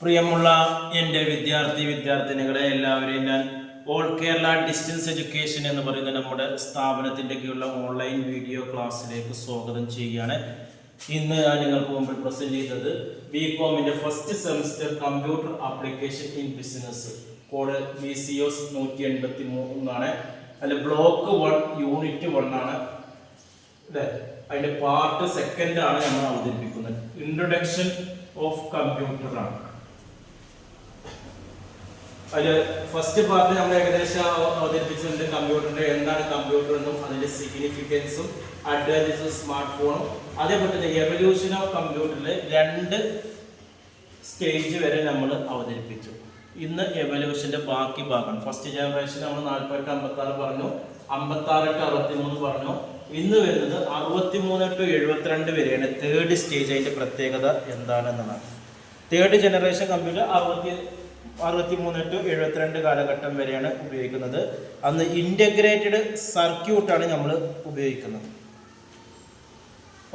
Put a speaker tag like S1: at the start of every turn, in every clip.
S1: പ്രിയമുള്ള എൻ്റെ വിദ്യാർത്ഥിനികളെ എല്ലാവരെയും ഞാൻ ഓൾ കേരള ഡിസ്റ്റൻസ് എഡ്യൂക്കേഷൻ എന്ന് പറയുന്ന നമ്മുടെ സ്ഥാപനത്തിൻ്റെ കീഴിലുള്ള ഓൺലൈൻ വീഡിയോ ക്ലാസ്സിലേക്ക് സ്വാഗതം ചെയ്യുകയാണ്. ഇന്ന് ഞാൻ നിങ്ങൾക്ക് മുമ്പിൽ പ്രസന്റ് ചെയ്തത് BComന്റെ first semester computer application in business code BCOS 183 ആണ്. അതിൽ ബ്ലോക്ക് 1 യൂണിറ്റ് 1 ആണ് അല്ലേ. അതിൻ്റെ പാർട്ട് സെക്കൻഡ് ആണ് നമ്മൾ അവതരിപ്പിക്കുന്നത്. ഇൻട്രൊഡക്ഷൻ ഓഫ് കമ്പ്യൂട്ടർ ആണ്. അതിൽ ഫസ്റ്റ് പാർട്ട് നമ്മൾ ഏകദേശം അവതരിപ്പിച്ചിട്ടുണ്ട്. കമ്പ്യൂട്ടറിന്റെ എന്താണ് കമ്പ്യൂട്ടർ എന്നും അതിന്റെ സിഗ്നിഫിക്കൻസും അഡ്വാൻറ്റേജസും സ്മാർട്ട് ഫോണും അതേപോലെ തന്നെ എവല്യൂഷൻ ഓഫ് കമ്പ്യൂട്ടറിലെ 2 സ്റ്റേജ് വരെ നമ്മൾ അവതരിപ്പിച്ചു. ഇന്ന് എവല്യൂഷന്റെ ബാക്കി ഭാഗമാണ്. ഫസ്റ്റ് ജനറേഷൻ നമ്മൾ 48 56 പറഞ്ഞു, 56 63 പറഞ്ഞു. ഇന്ന് വരുന്നത് 63 72 വരെയാണ് തേർഡ് സ്റ്റേജ്. അതിന്റെ പ്രത്യേകത എന്താണെന്നാണ്. തേർഡ് ജനറേഷൻ കമ്പ്യൂട്ടർ 63 72 കാലഘട്ടം വരെയാണ് ഉപയോഗിക്കുന്നത്. അന്ന് ഇൻ്റഗ്രേറ്റഡ് സർക്യൂട്ടാണ് നമ്മൾ ഉപയോഗിക്കുന്നത്.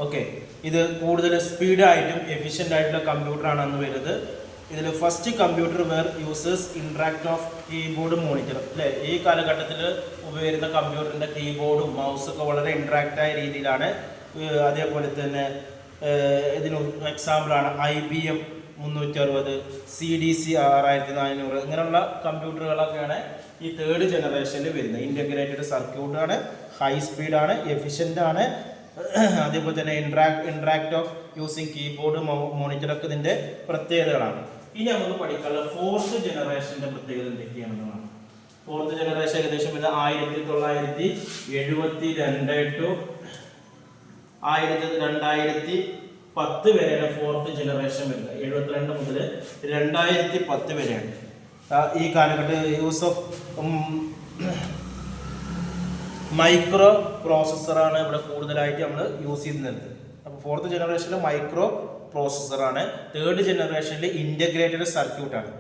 S1: ഓക്കെ, ഇത് കൂടുതൽ സ്പീഡായിട്ടും എഫിഷ്യൻ്റ് ആയിട്ടുള്ള കമ്പ്യൂട്ടറാണ് അന്ന് വരുന്നത്. ഇതിൽ first computer where users interact of keyboard monitor അല്ലേ. ഈ കാലഘട്ടത്തിൽ ഉപയോഗിക്കുന്ന കമ്പ്യൂട്ടറിൻ്റെ കീബോർഡും മൗസൊക്കെ വളരെ ഇൻട്രാക്റ്റായ രീതിയിലാണ്. അതേപോലെ തന്നെ ഇതിന് എക്സാമ്പിളാണ് IBM 360, CDC 6400 ഇങ്ങനെയുള്ള കമ്പ്യൂട്ടറുകളൊക്കെയാണ് ഈ തേർഡ് ജനറേഷനിൽ വരുന്നത്. ഇൻ്റഗ്രേറ്റഡ് സർക്യൂട്ടാണ്, ഹൈ സ്പീഡാണ്, എഫിഷ്യൻ്റ് ആണ്. അതേപോലെ തന്നെ ഇൻട്രാക്ട് ഓഫ് യൂസിങ് കീബോർഡ് മോണിറ്ററൊക്കെ ഇതിൻ്റെ പ്രത്യേകതകളാണ്. ഇനി നമുക്ക് പഠിക്കാനുള്ള ഫോർത്ത് ജനറേഷൻ്റെ പ്രത്യേകത എന്തൊക്കെയാണെന്നാണ്. ഫോർത്ത് ജനറേഷൻ ഏകദേശം വരുന്നത് 1972 ടു 2010 വരെയാണ് ഫോർത്ത് ജനറേഷൻ വരുന്നത്. 72 മുതൽ 2010 വരെയാണ് ഈ കാലഘട്ടം. യൂസ് ഓഫ് മൈക്രോ പ്രോസസ്സറാണ് ഇവിടെ കൂടുതലായിട്ട് നമ്മൾ യൂസ് ചെയ്യുന്നത്. അപ്പോൾ ഫോർത്ത് ജനറേഷനിൽ മൈക്രോ പ്രോസസ്സറാണ്. തേർഡ് ജനറേഷനിൽ ഇൻ്റഗ്രേറ്റഡ് സർക്യൂട്ടാണ്.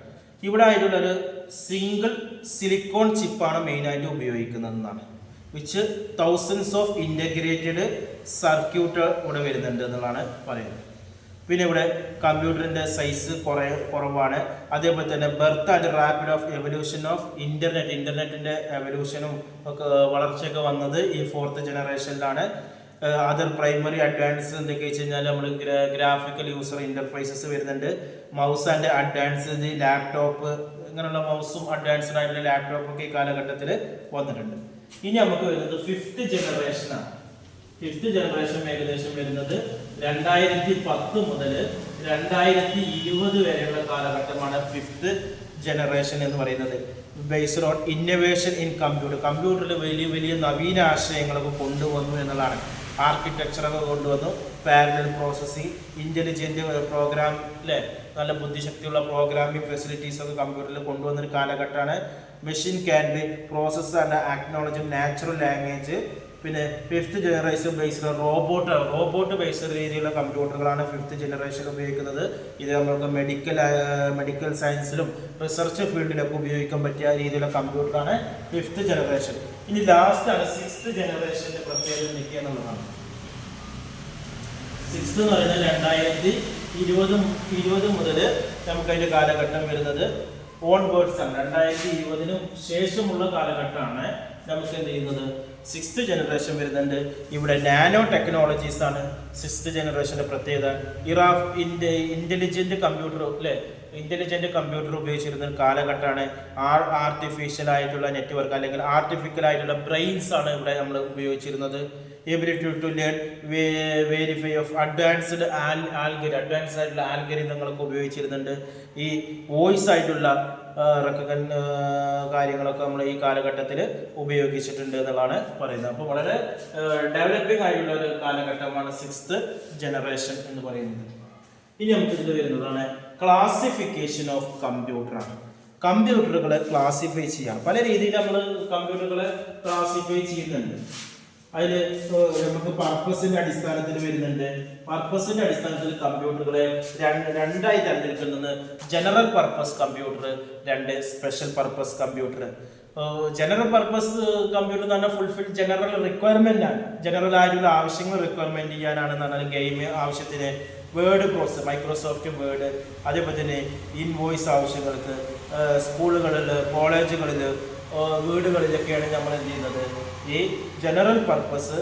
S1: ഇവിടെ ആയിട്ടുള്ളൊരു സിംഗിൾ സിലിക്കോൺ ചിപ്പാണ് മെയിനായിട്ട് ഉപയോഗിക്കുന്നതെന്നാണ്. Which thousands of integrated circuit ഇവിടെ വരുന്നുണ്ട് എന്നുള്ളതാണ് പറയുന്നത്. പിന്നെ ഇവിടെ കമ്പ്യൂട്ടറിൻ്റെ സൈസ് കുറവാണ്. അതേപോലെ തന്നെ birth and rapid of evolution of ഇൻ്റർനെറ്റിൻ്റെ എവല്യൂഷനും ഒക്കെ വളർച്ചയൊക്കെ വന്നത് ഈ ഫോർത്ത് ജനറേഷനിലാണ്. അതർ പ്രൈമറി അഡ്വാൻസ് എന്തൊക്കെ വെച്ച് കഴിഞ്ഞാൽ നമ്മൾ ഗ്രാഫിക്കൽ യൂസർ ഇൻ്റർഫേസസ് വരുന്നുണ്ട്. മൗസ് ആൻഡ് അഡ്വാൻസ്ഡ് ലാപ്ടോപ്പ് ഇങ്ങനെയുള്ള മൗസും അഡ്വാൻസ്ഡ് ആയിട്ടുള്ള ലാപ്ടോപ്പൊക്കെ ഈ കാലഘട്ടത്തിൽ വന്നിട്ടുണ്ട്. ഇനി നമുക്ക് വരുന്നത് ഫിഫ്ത്ത് ജനറേഷനാണ്. ഫിഫ്ത്ത് ജനറേഷൻ ഏകദേശം വരുന്നത് 2010 മുതൽ 2020 വരെയുള്ള കാലഘട്ടമാണ് ഫിഫ്ത്ത് ജനറേഷൻ എന്ന് പറയുന്നത്. Based on innovation in computer. കമ്പ്യൂട്ടറിൽ വലിയ വലിയ നവീന ആശയങ്ങളൊക്കെ കൊണ്ടുവന്നു എന്നുള്ളതാണ്. ആർക്കിടെക്ചറൊക്കെ കൊണ്ടുവന്നു. പാരലൽ പ്രോസസ്സിങ്, ഇൻ്റലിജൻറ്റ് പ്രോഗ്രാം അല്ലേ, നല്ല ബുദ്ധിശക്തിയുള്ള പ്രോഗ്രാമിംഗ് ഫെസിലിറ്റീസ് ഒക്കെ കമ്പ്യൂട്ടറിൽ കൊണ്ടുവന്നൊരു കാലഘട്ടമാണ്. Machine can be process and acknowledge natural language. പിന്നെ fifth generation based robot based രീതിയിലുള്ള കമ്പ്യൂട്ടറുകളാണ് ഫിഫ്ത്ത് ജനറേഷൻ ഉപയോഗിക്കുന്നത്. ഇത് നമ്മൾക്ക് മെഡിക്കൽ സയൻസിലും റിസർച്ച് ഫീൽഡിലൊക്കെ ഉപയോഗിക്കാൻ പറ്റിയ രീതിയിലുള്ള കമ്പ്യൂട്ടറാണ് ഫിഫ്ത്ത് ജനറേഷൻ. ഇനി ലാസ്റ്റാണ് സിക്സ്ത് ജനറേഷൻ്റെ പ്രത്യേകത എന്തൊക്കെയാണെന്നുള്ളതാണ്. സിക്സ്ത് എന്ന് പറയുന്നത് 2020 മുതൽ നമുക്ക് അതിൻ്റെ കാലഘട്ടം വരുന്നത് ഓൺവേർഡ്സ് ആണ്. 2020 ശേഷമുള്ള കാലഘട്ടമാണ് നമുക്ക് എന്ത് ചെയ്യുന്നത് സിക്സ്ത് ജനറേഷൻ വരുന്നുണ്ട്. ഇവിടെ നാനോ ടെക്നോളജീസ് ആണ് സിക്സ്ത് ജനറേഷൻ്റെ പ്രത്യേകത. ഇൻ്റലിജൻറ്റ് കമ്പ്യൂട്ടർ അല്ലേ, ഇൻ്റലിജൻറ്റ് കമ്പ്യൂട്ടർ ഉപയോഗിച്ചിരുന്ന കാലഘട്ടമാണ്. ആർട്ടിഫിഷ്യൽ ആയിട്ടുള്ള നെറ്റ്വർക്ക് അല്ലെങ്കിൽ ആർട്ടിഫിഷ്യൽ ആയിട്ടുള്ള ബ്രെയിൻസ് ആണ് ഇവിടെ നമ്മൾ ഉപയോഗിച്ചിരുന്നത്. Ability to learn verify of advanced ആയിട്ടുള്ള ആൽഗരിതങ്ങളൊക്കെ ഉപയോഗിച്ചിരുന്നുണ്ട്. ഈ വോയിസ് ആയിട്ടുള്ള കാര്യങ്ങളൊക്കെ നമ്മൾ ഈ കാലഘട്ടത്തിൽ ഉപയോഗിച്ചിട്ടുണ്ട് എന്നുള്ളതാണ് പറയുന്നത്. അപ്പോൾ വളരെ ഡെവലപ്പിംഗ് ആയിട്ടുള്ള ഒരു കാലഘട്ടമാണ് സിക്സ്ത് ജനറേഷൻ എന്ന് പറയുന്നത്. ഇനി നമുക്ക് ഇതിൽ വരുന്നതാണ് ക്ലാസിഫിക്കേഷൻ ഓഫ് കമ്പ്യൂട്ടറാണ്. കമ്പ്യൂട്ടറുകളെ ക്ലാസിഫൈ ചെയ്യാം. പല രീതിയിൽ നമ്മൾ കമ്പ്യൂട്ടറുകളെ ക്ലാസിഫൈ ചെയ്യുന്നുണ്ട്. അതിൽ നമുക്ക് പർപ്പസിന്റെ അടിസ്ഥാനത്തിൽ വരുന്നുണ്ട്. പർപ്പസിന്റെ അടിസ്ഥാനത്തിൽ കമ്പ്യൂട്ടറുകളെ രണ്ടായി തരംതിരിക്കുന്നത് ജനറൽ പർപ്പസ് കമ്പ്യൂട്ടർ, രണ്ട് special purpose computer. General purpose computer എന്ന് പറഞ്ഞാൽ ഫുൾഫിൽ ജനറൽ റിക്വയർമെന്റ് ആണ്. ജനറൽ ആയിട്ടുള്ള ആവശ്യങ്ങൾ റിക്വയർമെന്റ് ചെയ്യാനാണെന്ന് പറഞ്ഞാൽ ഗെയിം ആവശ്യത്തിന്, വേർഡ് പ്രോസസ്, മൈക്രോസോഫ്റ്റ് വേർഡ്, അതേപോലെ തന്നെ ഇൻവോയ്സ് ആവശ്യങ്ങൾക്ക്, സ്കൂളുകളിൽ, കോളേജുകളിൽ, വീടുകളിലൊക്കെയാണ് നമ്മൾ എന്ത് ചെയ്യുന്നത് ഈ ജനറൽ പർപ്പസ്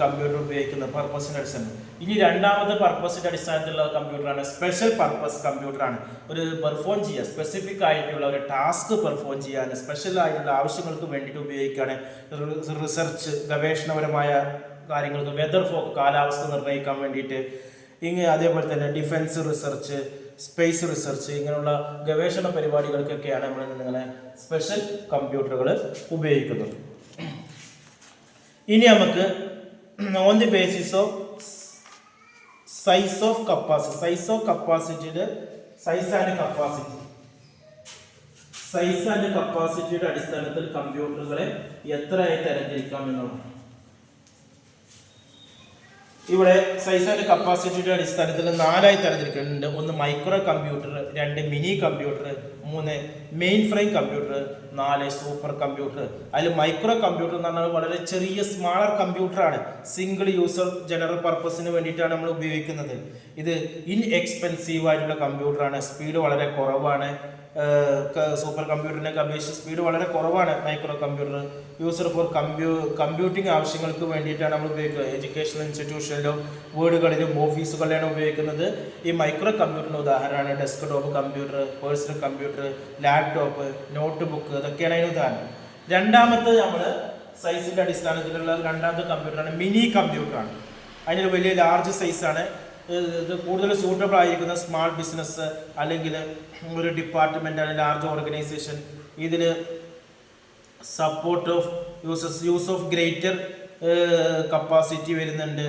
S1: കമ്പ്യൂട്ടർ ഉപയോഗിക്കുന്ന പർപ്പസിന്റെ അടിസ്ഥാനം. ഇനി രണ്ടാമത്തെ പർപ്പസിന്റെ അടിസ്ഥാനത്തിലുള്ള കമ്പ്യൂട്ടറാണ് സ്പെഷ്യൽ പർപ്പസ് കമ്പ്യൂട്ടറാണ്. ഒരു പെർഫോം ചെയ്യുക, സ്പെസിഫിക് ആയിട്ടുള്ള ഒരു ടാസ്ക് പെർഫോം ചെയ്യാൻ, സ്പെഷ്യൽ ആയിട്ടുള്ള ആവശ്യങ്ങൾക്ക് വേണ്ടിയിട്ട് ഉപയോഗിക്കുകയാണ്. റിസർച്ച്, ഗവേഷണപരമായ കാര്യങ്ങൾക്ക്, വെതർ ഫോക്ക്, കാലാവസ്ഥ നിർണ്ണയിക്കാൻ വേണ്ടിയിട്ട്, അതേപോലെ തന്നെ ഡിഫൻസ് റിസർച്ച്, സ്പേസ് റിസർച്ച്, ഇങ്ങനെയുള്ള ഗവേഷണ പരിപാടികൾക്കൊക്കെയാണ് നമ്മൾ ഇങ്ങനെ സ്പെഷ്യൽ കമ്പ്യൂട്ടറുകൾ ഉപയോഗിക്കുന്നത്. ഇനി നമുക്ക് on the basis of size of capacity, size of കപ്പാസിറ്റിയുടെ സൈസ് ആൻഡ് കപ്പാസിറ്റിയുടെ അടിസ്ഥാനത്തിൽ കമ്പ്യൂട്ടറുകളെ എത്രയായി തരംതിരിക്കാം എന്നുള്ളതാണ്. ഇവിടെ സൈസ് ആൻഡ് കപ്പാസിറ്റിയുടെ അടിസ്ഥാനത്തിൽ 4ആയി തരംതിരിക്കുന്നുണ്ട്. ഒന്ന് micro computer, 2 mini computer, 3 main frame computer, 4 super computer. അതിൽ മൈക്രോ കമ്പ്യൂട്ടർ എന്ന് പറഞ്ഞാൽ വളരെ ചെറിയ സ്മാളർ കമ്പ്യൂട്ടറാണ്. സിംഗിൾ യൂസർ ജനറൽ പർപ്പസിന് വേണ്ടിയിട്ടാണ് നമ്മൾ ഉപയോഗിക്കുന്നത്. ഇത് ഇൻഎക്സ്പെൻസീവ് ആയിട്ടുള്ള കമ്പ്യൂട്ടറാണ്. സ്പീഡ് വളരെ കുറവാണ്. സൂപ്പർ കമ്പ്യൂട്ടറിനൊക്കെ അപേക്ഷിച്ച് സ്പീഡ് വളരെ കുറവാണ് micro computer. User for computing ആവശ്യങ്ങൾക്ക് വേണ്ടിയിട്ടാണ് നമ്മൾ ഉപയോഗിക്കുന്നത്. എഡ്യൂക്കേഷണൽ ഇൻസ്റ്റിറ്റ്യൂഷനിലും വീടുകളിലും ഓഫീസുകളിലാണ് ഉപയോഗിക്കുന്നത്. ഈ മൈക്രോ കമ്പ്യൂട്ടറിന് ഉദാഹരണമാണ് desktop computer, personal computer, laptop, note book, ഇതൊക്കെയാണ് അതിന് ഉദാഹരണം. രണ്ടാമത്തെ നമ്മൾ സൈസിൻ്റെ അടിസ്ഥാനത്തിലുള്ള രണ്ടാമത്തെ കമ്പ്യൂട്ടറാണ് മിനി കമ്പ്യൂട്ടറാണ്. അതിനൊരു വലിയ ലാർജ് സൈസാണ്. ഇത് കൂടുതൽ സൂട്ടബിൾ ആയിരിക്കുന്ന സ്മാൾ ബിസിനസ് അല്ലെങ്കിൽ ഒരു ഡിപ്പാർട്ട്മെന്റ് അല്ലെങ്കിൽ ലാർജ് ഓർഗനൈസേഷൻ. ഇതിൽ support of use of greater capacity വരുന്നുണ്ട്.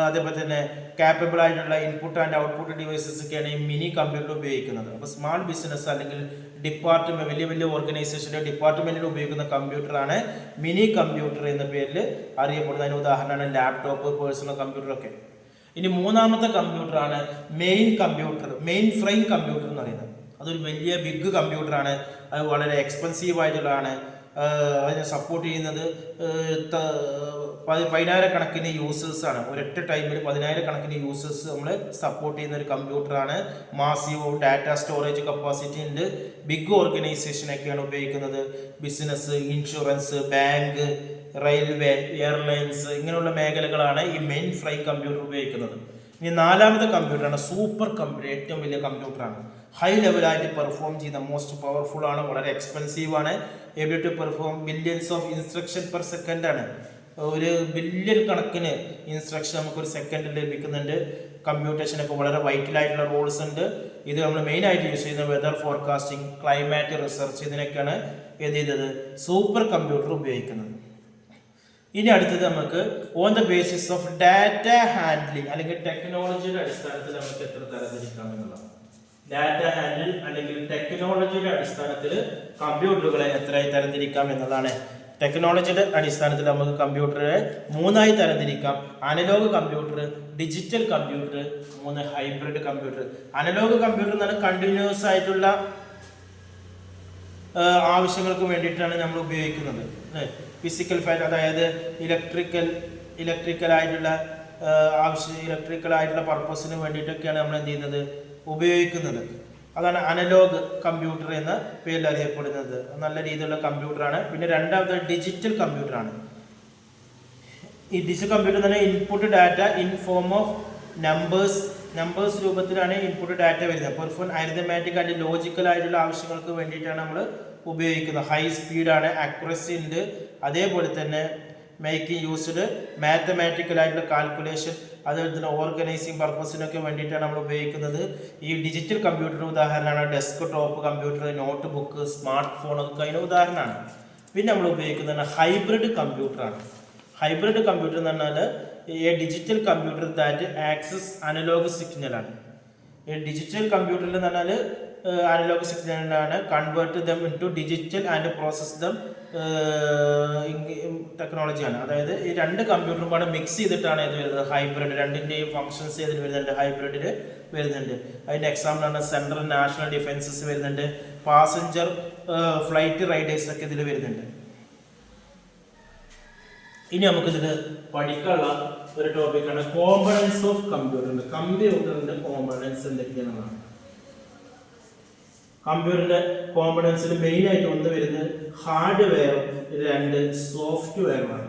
S1: അതേപോലെ തന്നെ കാപ്പബിൾ ആയിട്ടുള്ള ഇൻപുട്ട് ആൻഡ് ഔട്ട്പുട്ട് ഡിവൈസസ് ഒക്കെയാണ് ഈ മിനി കമ്പ്യൂട്ടർ ഉപയോഗിക്കുന്നത്. അപ്പോൾ സ്മാൾ ബിസിനസ് അല്ലെങ്കിൽ ഡിപ്പാർട്ട്മെന്റ്, വലിയ വലിയ ഓർഗനൈസേഷൻ്റെ ഡിപ്പാർട്ട്മെന്റിൽ ഉപയോഗിക്കുന്ന കമ്പ്യൂട്ടറാണ് മിനി കമ്പ്യൂട്ടർ എന്ന പേരിൽ അറിയപ്പെടുന്നത്. അതിന് ഉദാഹരണമാണ് ലാപ്ടോപ്പ്, പേഴ്സണൽ കമ്പ്യൂട്ടറൊക്കെ. ഇനി മൂന്നാമത്തെ കമ്പ്യൂട്ടറാണ് മെയിൻ ഫ്രെയിം കമ്പ്യൂട്ടർ എന്ന് പറയുന്നത്. അതൊരു വലിയ ബിഗ് കമ്പ്യൂട്ടറാണ്. അത് വളരെ എക്സ്പെൻസീവ് ആയിട്ടുള്ളതാണ്. അതിനെ സപ്പോർട്ട് ചെയ്യുന്നത് 10,000 യൂസേഴ്സാണ്. ഒരൊറ്റ ടൈമിൽ 10,000 യൂസേഴ്സ് നമ്മൾ സപ്പോർട്ട് ചെയ്യുന്ന ഒരു കമ്പ്യൂട്ടറാണ്. മാസീവ് ഡാറ്റ സ്റ്റോറേജ് കപ്പാസിറ്റി ഉണ്ട്. ബിഗ് ഓർഗനൈസേഷനൊക്കെയാണ് ഉപയോഗിക്കുന്നത്. Business, insurance, bank, railway, airlines, ഇങ്ങനെയുള്ള മേഖലകളാണ് ഈ മെയിൻ ഫ്രെയിം കമ്പ്യൂട്ടർ ഉപയോഗിക്കുന്നത്. ഇനി നാലാമത്തെ കമ്പ്യൂട്ടറാണ് സൂപ്പർ കമ്പ്യൂട്ടർ. ഏറ്റവും വലിയ കമ്പ്യൂട്ടറാണ്. ഹൈ ലെവലായിട്ട് പെർഫോം ചെയ്യുന്ന, മോസ്റ്റ് പവർഫുൾ ആണ്, വളരെ എക്സ്പെൻസീവ് ആണ്. Able to perform billions of instruction per second ആണ്. ഒരു ബില്യൺ കണക്കിന് ഇൻസ്ട്രക്ഷൻ നമുക്കൊരു സെക്കൻഡിൽ ലഭിക്കുന്നുണ്ട്. കമ്പ്യൂട്ടേഷനൊക്കെ വളരെ വൈറ്റലായിട്ടുള്ള റോൾസ് ഉണ്ട്. ഇത് നമ്മൾ മെയിനായിട്ട് യൂസ് ചെയ്യുന്നത് വെതർ ഫോർകാസ്റ്റിംഗ്, ക്ലൈമാറ്റ് റിസർച്ച്, ഇതിനൊക്കെയാണ് എന്ത് ചെയ്തത് സൂപ്പർ കമ്പ്യൂട്ടർ ഉപയോഗിക്കുന്നത്. ഇനി അടുത്തത് നമുക്ക് on the basis of data handling അല്ലെങ്കിൽ ടെക്നോളജിയുടെ അടിസ്ഥാനത്തിൽ നമുക്ക് എത്ര തരംതിരിക്കാം എന്നുള്ളതാണ്. ഡാറ്റ ഹാൻഡിൽ അല്ലെങ്കിൽ ടെക്നോളജിയുടെ അടിസ്ഥാനത്തിൽ കമ്പ്യൂട്ടറുകളെ എത്രയായി തരംതിരിക്കാം എന്നതാണ്. ടെക്നോളജിയുടെ അടിസ്ഥാനത്തിൽ നമുക്ക് കമ്പ്യൂട്ടറെ 3ആയി തരംതിരിക്കാം. Analog computer, digital computer, 3 hybrid computer. Analog computer എന്ന് പറഞ്ഞാൽ കണ്ടിന്യൂസ് ആയിട്ടുള്ള ആവശ്യങ്ങൾക്ക് വേണ്ടിയിട്ടാണ് നമ്മൾ ഉപയോഗിക്കുന്നത്. ഫിസിക്കൽ ഫാറ്റ്, അതായത് ഇലക്ട്രിക്കൽ ആയിട്ടുള്ള പർപ്പസിന് വേണ്ടിയിട്ടൊക്കെയാണ് നമ്മൾ എന്ത് ചെയ്യുന്നത് ഉപയോഗിക്കുന്നത്. അതാണ് അനലോഗ് കമ്പ്യൂട്ടർ എന്ന പേരിൽ അറിയപ്പെടുന്നത്. നല്ല രീതിയിലുള്ള കമ്പ്യൂട്ടറാണ്. പിന്നെ രണ്ടാമത് ഡിജിറ്റൽ കമ്പ്യൂട്ടറാണ്. ഈ ഡിജിറ്റൽ കമ്പ്യൂട്ടർ എന്ന് പറഞ്ഞാൽ input data in form of numbers രൂപത്തിലാണ് ഇൻപുട്ട് ഡാറ്റ വരുന്നത്. പെർഫോം അരിതമാറ്റിക് ആൻഡ് ലോജിക്കൽ ആയിട്ടുള്ള ആവശ്യങ്ങൾക്ക് വേണ്ടിയിട്ടാണ് നമ്മൾ ഉപയോഗിക്കുന്നത്. ഹൈ സ്പീഡാണ്, അക്യുറസി ഉണ്ട്. അതേപോലെ തന്നെ മേക്കിംഗ് യൂസ്ഡ് മാത്തമാറ്റിക്കൽ ആയിട്ടുള്ള കാൽക്കുലേഷൻ, അതുപോലെ തന്നെ ഓർഗനൈസിങ് പർപ്പസിനൊക്കെ വേണ്ടിയിട്ടാണ് നമ്മൾ ഉപയോഗിക്കുന്നത്. ഈ ഡിജിറ്റൽ കമ്പ്യൂട്ടറിന് ഉദാഹരണമാണ് desk top computer, note book, smart phone ഒക്കെ അതിന് ഉദാഹരണമാണ്. പിന്നെ നമ്മൾ ഉപയോഗിക്കുന്നത് ഹൈബ്രിഡ് കമ്പ്യൂട്ടറാണ്. ഹൈബ്രിഡ് കമ്പ്യൂട്ടർ എന്ന് പറഞ്ഞാൽ a digital computer that access analogue സിഗ്നലാണ്. ഈ ഡിജിറ്റൽ കമ്പ്യൂട്ടറിൽ എന്ന് പറഞ്ഞാൽ അനലോഗ് സിഗ്നലാണ്, convert them into digital and process them ടെക്നോളജിയാണ്. അതായത് ഈ രണ്ട് കമ്പ്യൂട്ടറും കൂടെ മിക്സ് ചെയ്തിട്ടാണ് ഇത് വരുന്നത്. ഹൈബ്രിഡ് രണ്ടിൻ്റെയും ഫങ്ഷൻസ് ഇതിൽ വരുന്നുണ്ട്, ഹൈബ്രിഡിൽ വരുന്നുണ്ട്. അതിൻ്റെ എക്സാമ്പിളാണ് സെൻട്രൽ നാഷണൽ ഡിഫൻസസ് വരുന്നുണ്ട്, പാസഞ്ചർ ഫ്ലൈറ്റ് റൈഡേഴ്സ് ഒക്കെ ഇതിൽ വരുന്നുണ്ട്. ഇനി നമുക്കിതിൽ പഠിക്കാനുള്ള ഒരു ടോപ്പിക്കാണ് കോമ്പണൻസ് ഓഫ് കമ്പ്യൂട്ടറിൻ്റെ. കമ്പ്യൂട്ടറിൻ്റെ കോമ്പണൻസ് എന്തൊക്കെയാണെന്നാണ്. കമ്പ്യൂട്ടറിൻ്റെ കോമ്പണൻസിൽ മെയിനായിട്ട് ഒന്ന് വരുന്നത് ഹാർഡ്വെയറും രണ്ട് സോഫ്റ്റ്വെയറുമാണ്.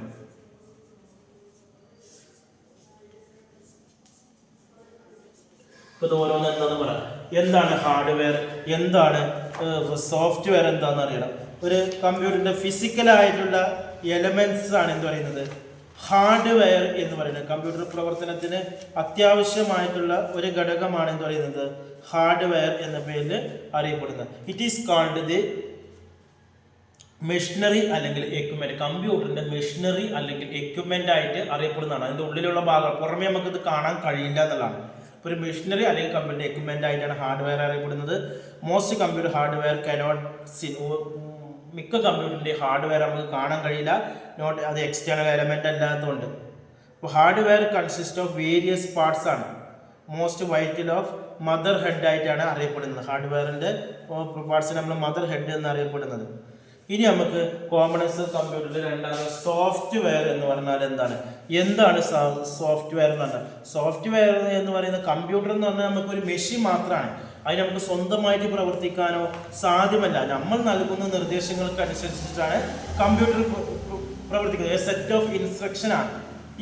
S1: ഇപ്പൊ ഓരോന്ന് എന്താന്ന് പറയാം. എന്താണ് ഹാർഡ്വെയർ, എന്താണ് സോഫ്റ്റ്വെയർ എന്താണെന്ന് അറിയണം. ഒരു കമ്പ്യൂട്ടറിന്റെ ഫിസിക്കലായിട്ടുള്ള എലമെന്റ്സ് ആണ് എന്ത് പറയുന്നത്, ഹാർഡ്വെയർ എന്ന് പറയുന്നത്. കമ്പ്യൂട്ടർ പ്രവർത്തനത്തിന് അത്യാവശ്യമായിട്ടുള്ള ഒരു ഘടകമാണ് എന്ത് പറയുന്നത്, ഹാർഡ്വെയർ എന്ന പേരിൽ അറിയപ്പെടുന്നത്. It is called the machinery അല്ലെങ്കിൽ എക്യുപ്മെന്റ്. കമ്പ്യൂട്ടറിന്റെ മെഷീനറി അല്ലെങ്കിൽ എക്യുപ്മെന്റ് ആയിട്ട് അറിയപ്പെടുന്നതാണ്. അതിന്റെ ഉള്ളിലുള്ള ഭാഗം പുറമേ നമുക്കിത് കാണാൻ കഴിയില്ല എന്നുള്ളതാണ്. ഇപ്പോൾ ഒരു മെഷീനറി അല്ലെങ്കിൽ കമ്പ്യൂട്ടർ എക്യുപ്മെന്റ് ആയിട്ടാണ് ഹാർഡ്വെയർ അറിയപ്പെടുന്നത്. Most computer hardware cannot seen. മിക്ക കമ്പ്യൂട്ടറിൻ്റെ ഹാർഡ്വെയർ നമുക്ക് കാണാൻ കഴിയില്ല, നോട്ട് അത് എക്സ്റ്റേണൽ എലമെന്റ് അല്ലാത്തതുകൊണ്ട്. അപ്പോൾ hardware consist of various parts ആണ്. Most vital of mother head ആയിട്ടാണ് അറിയപ്പെടുന്നത്. ഹാർഡ്വെയറിൻ്റെ പാർട്സ് നമ്മൾ മദർ ഹെഡ് എന്ന് അറിയപ്പെടുന്നത്. ഇനി നമുക്ക് കോമ്പണൻസ് കമ്പ്യൂട്ടറിൽ രണ്ടാമത് സോഫ്റ്റ്വെയർ എന്ന് പറഞ്ഞാൽ എന്താണ് സോഫ്റ്റ്വെയർ എന്ന് പറഞ്ഞാൽ. സോഫ്റ്റ്വെയർ എന്ന് പറയുന്ന കമ്പ്യൂട്ടർ എന്ന് പറഞ്ഞാൽ നമുക്കൊരു മെഷീൻ മാത്രമാണ്. അതിന് നമുക്ക് സ്വന്തമായിട്ട് പ്രവർത്തിക്കാനോ സാധ്യമല്ല. നമ്മൾ നൽകുന്ന നിർദ്ദേശങ്ങൾക്ക് അനുസരിച്ചിട്ടാണ് കമ്പ്യൂട്ടർ പ്രവർത്തിക്കുന്നത്. എ സെറ്റ് ഓഫ് ഇൻസ്ട്രക്ഷൻ ആണ്.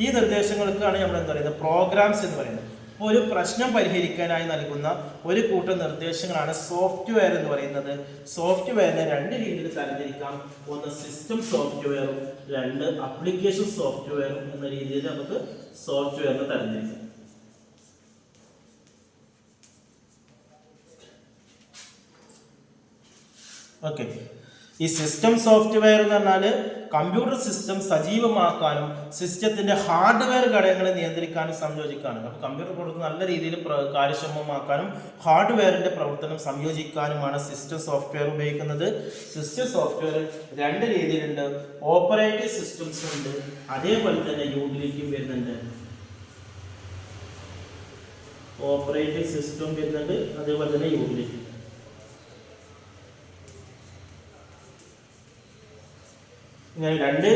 S1: ഈ നിർദ്ദേശങ്ങൾക്കാണ് നമ്മൾ എന്താ പറയുന്നത്, പ്രോഗ്രാംസ് എന്ന് പറയുന്നത്. അപ്പോൾ ഒരു പ്രശ്നം പരിഹരിക്കാനായി നൽകുന്ന ഒരു കൂട്ടം നിർദ്ദേശങ്ങളാണ് സോഫ്റ്റ്വെയർ എന്ന് പറയുന്നത്. സോഫ്റ്റ്വെയറിനെ രണ്ട് രീതിയിൽ തരംതിരിക്കാം. ഒന്ന് സിസ്റ്റം സോഫ്റ്റ്വെയറും രണ്ട് ആപ്ലിക്കേഷൻ സോഫ്റ്റ്വെയറും എന്ന രീതിയിൽ നമുക്ക് സോഫ്റ്റ്വെയറിനെ തരംതിരിക്കാം. ഓക്കെ, ഈ സിസ്റ്റം സോഫ്റ്റ്വെയർ എന്ന് പറഞ്ഞാൽ കമ്പ്യൂട്ടർ സിസ്റ്റം സജീവമാക്കാനും സിസ്റ്റത്തിന്റെ ഹാർഡ്വെയർ ഘടകങ്ങളെ നിയന്ത്രിക്കാനും സംയോജിക്കാനും. അപ്പോൾ കമ്പ്യൂട്ടർ പ്രവർത്തനം നല്ല രീതിയിൽ കാര്യക്ഷമമാക്കാനും ഹാർഡ്വെയറിന്റെ പ്രവർത്തനം സംയോജിക്കാനുമാണ് സിസ്റ്റം സോഫ്റ്റ്വെയർ ഉപയോഗിക്കുന്നത്. സിസ്റ്റം സോഫ്റ്റ്വെയർ രണ്ട് രീതിയിലുണ്ട്. ഓപ്പറേറ്റിംഗ് സിസ്റ്റംസ് ഉണ്ട്, അതേപോലെ തന്നെ യൂട്ടിലിറ്റിയും വരുന്നുണ്ട്. ഓപ്പറേറ്റിംഗ് സിസ്റ്റം വരുന്നുണ്ട്, അതേപോലെ തന്നെ യൂട്ടിലിറ്റി. ഇങ്ങനെ രണ്ട്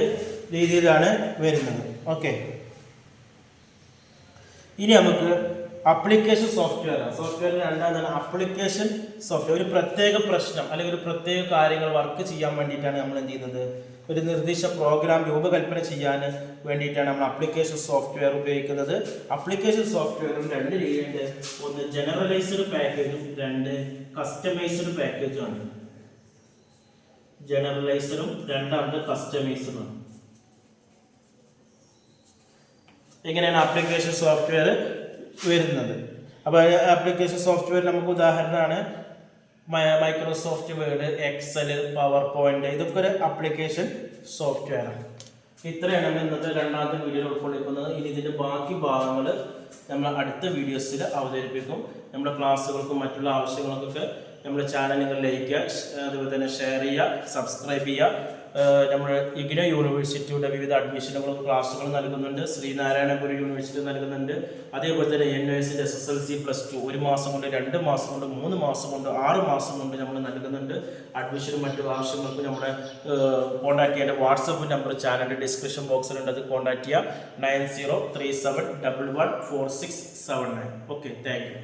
S1: രീതിയിലാണ് വരുന്നത്. ഓക്കെ, ഇനി നമുക്ക് ആപ്ലിക്കേഷൻ സോഫ്റ്റ്വെയർ. സോഫ്റ്റ്വെയറിന് രണ്ടാമതാണ് ആപ്ലിക്കേഷൻ സോഫ്റ്റ്വെയർ. ഒരു പ്രത്യേക പ്രശ്നം അല്ലെങ്കിൽ ഒരു പ്രത്യേക കാര്യങ്ങൾ വർക്ക് ചെയ്യാൻ വേണ്ടിയിട്ടാണ് നമ്മൾ എന്ത് ചെയ്യുന്നത്, ഒരു നിർദ്ദിഷ്ട പ്രോഗ്രാം രൂപകൽപ്പന ചെയ്യാൻ വേണ്ടിയിട്ടാണ് നമ്മൾ ആപ്ലിക്കേഷൻ സോഫ്റ്റ്വെയർ ഉപയോഗിക്കുന്നത്. ആപ്ലിക്കേഷൻ സോഫ്റ്റ്വെയറും രണ്ട് രീതിയുണ്ട്. ഒന്ന് ജനറലൈസ്ഡ് പാക്കേജും രണ്ട് കസ്റ്റമൈസ്ഡ് പാക്കേജും ആണ്. ജനറലൈസറും രണ്ടാമത്തെ കസ്റ്റമൈസറും. എങ്ങനെയാണ് ആപ്ലിക്കേഷൻ സോഫ്റ്റ്വെയർ വരുന്നത്? അപ്പോൾ ആപ്ലിക്കേഷൻ സോഫ്റ്റ്വെയർ നമുക്ക് ഉദാഹരണമാണ് Microsoft Word, Excel, PowerPoint. ഇതൊക്കെ ഒരു ആപ്ലിക്കേഷൻ സോഫ്റ്റ്വെയർ ആണ്. ഇത്രയാണ് നമ്മൾ ഇന്നത്തെ രണ്ടാമത്തെ വീഡിയോയിൽ ഉൾക്കൊള്ളിക്കുന്നത്. ഇനി ഇതിൻ്റെ ബാക്കി ഭാഗങ്ങൾ നമ്മൾ അടുത്ത വീഡിയോസിൽ അവതരിപ്പിക്കും. നമ്മുടെ ക്ലാസ്സുകൾക്കും മറ്റുള്ള ആവശ്യങ്ങൾക്കൊക്കെ നമ്മുടെ ചാനൽ നിങ്ങൾ ലൈക്ക് ചെയ്യുക, അതുപോലെ തന്നെ ഷെയർ ചെയ്യുക, സബ്സ്ക്രൈബ് ചെയ്യുക. നമ്മുടെ ഇഗ്നോ യൂണിവേഴ്സിറ്റിയുടെ വിവിധ അഡ്മിഷനുകളും ക്ലാസ്സുകളും നൽകുന്നുണ്ട്. ശ്രീനാരായണഗുരു യൂണിവേഴ്സിറ്റി നൽകുന്നുണ്ട്. അതേപോലെ തന്നെ NIST SSLC+2 1 മാസം കൊണ്ട്, 2 മാസം കൊണ്ട്, 3 മാസം കൊണ്ട്, 6 മാസം കൊണ്ട് നമ്മൾ നൽകുന്നുണ്ട്. അഡ്മിഷനും മറ്റു ആവശ്യങ്ങൾക്ക് നമ്മുടെ കോൺടാക്ട് ചെയ്യേണ്ട വാട്സപ്പ് നമ്പർ ചാനലിൻ്റെ ഡിസ്ക്രിപ്ഷൻ ബോക്സിലുണ്ട്. അത് കോൺടാക്ട് ചെയ്യുക. 9037114679. Okay, thank you.